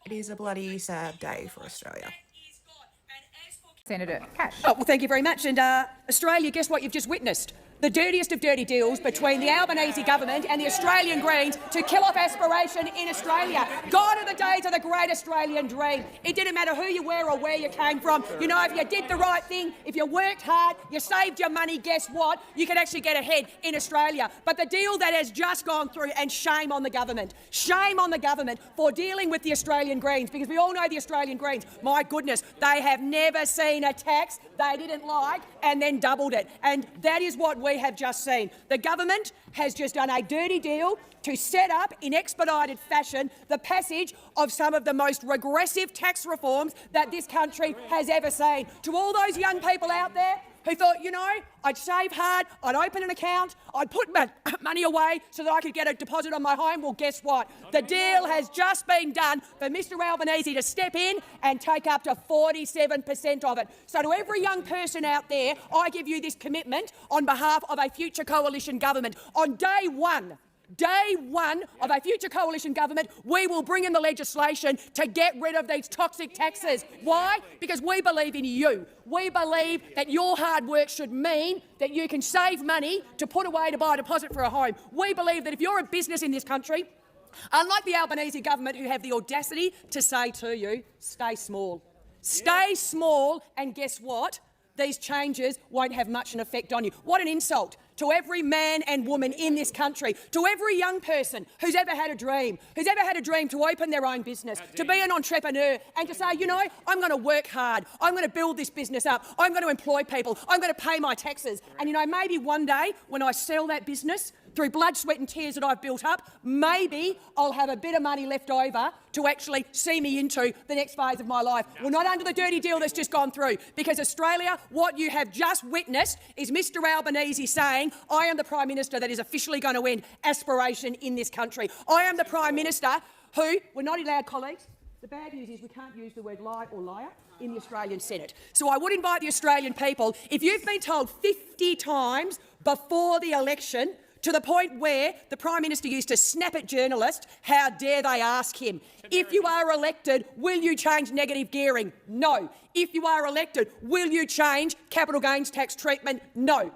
It is a bloody sad day for Australia. Senator Cash. Oh, well, thank you very much. And Australia, guess what you've just witnessed? The dirtiest of dirty deals between the Albanese government and the Australian Greens to kill off aspiration in Australia. Gone are the days of the great Australian dream. It didn't matter who you were or where you came from. You know, if you did the right thing, if you worked hard, you saved your money, guess what? You could actually get ahead in Australia. But the deal that has just gone through, and shame on the government. Shame on the government for dealing with the Australian Greens, because we all know the Australian Greens, my goodness, they have never seen a tax they didn't like and then doubled it. And that is what we have just seen. The government has just done a dirty deal to set up in expedited fashion the passage of some of the most regressive tax reforms that this country has ever seen. To all those young people out there who thought, you know, I'd save hard, I'd open an account, I'd put my money away so that I could get a deposit on my home. Well, guess what? The deal has just been done for Mr Albanese to step in and take up to 47% of it. So to every young person out there, I give you this commitment on behalf of a future coalition government. On day one of a future coalition government, we will bring in the legislation to get rid of these toxic taxes. Why? Because we believe in you. We believe that your hard work should mean that you can save money to put away to buy a deposit for a home. We believe that if you're a business in this country, unlike the Albanese government who have the audacity to say to you, stay small. Stay small, and guess what? These changes won't have much an effect on you. What an insult to every man and woman in this country, to every young person who's ever had a dream to open their own business, to be an entrepreneur and to say, you know, I'm going to work hard, I'm going to build this business up, I'm going to employ people, I'm going to pay my taxes. And, you know, maybe one day when I sell that business, through blood, sweat and tears that I've built up, maybe I'll have a bit of money left over to actually see me into the next phase of my life. Well, not under the dirty deal that's just gone through, because Australia, what you have just witnessed is Mr Albanese saying, I am the Prime Minister that is officially going to end aspiration in this country. I am the Prime Minister who, we're not allowed, colleagues, the bad news is we can't use the word lie or liar in the Australian Senate. So I would invite the Australian people, if you've been told 50 times before the election, to the point where the Prime Minister used to snap at journalists, how dare they ask him, if you are elected, will you change negative gearing? No. If you are elected, will you change capital gains tax treatment? No.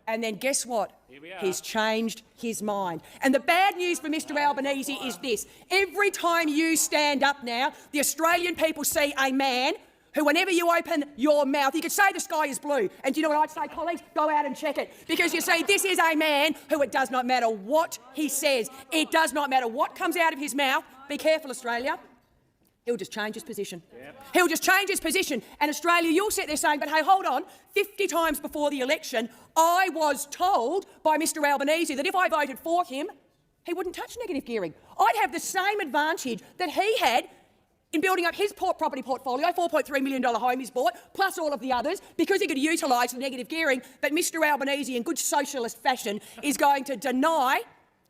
And then guess what? He's changed his mind. And the bad news for Mr Albanese is this. Every time you stand up now, the Australian people see a man who, whenever you open your mouth, you could say the sky is blue. And do you know what I'd say, colleagues? Go out and check it. Because you see, this is a man who, it does not matter what he says, it does not matter what comes out of his mouth. Be careful, Australia. He'll just change his position. He'll just change his position. And Australia, you'll sit there saying, but hey, hold on, 50 times before the election, I was told by Mr Albanese that if I voted for him, he wouldn't touch negative gearing. I'd have the same advantage that he had in building up his property portfolio, $4.3 million home he's bought, plus all of the others, because he could utilise the negative gearing. But Mr Albanese, in good socialist fashion, is going to deny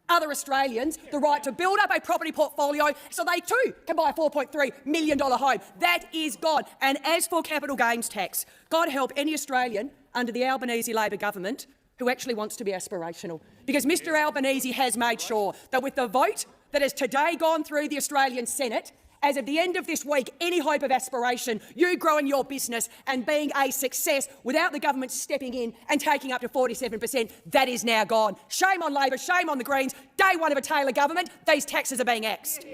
other Australians the right to build up a property portfolio so they too can buy a $4.3 million home. That is God. And as for capital gains tax, God help any Australian under the Albanese Labor government who actually wants to be aspirational. Because Mr Albanese has made sure that with the vote that has today gone through the Australian Senate, as of the end of this week, any hope of aspiration, you growing your business and being a success without the government stepping in and taking up to 47%, that is now gone. Shame on Labor, shame on the Greens. Day one of a Taylor government, these taxes are being axed.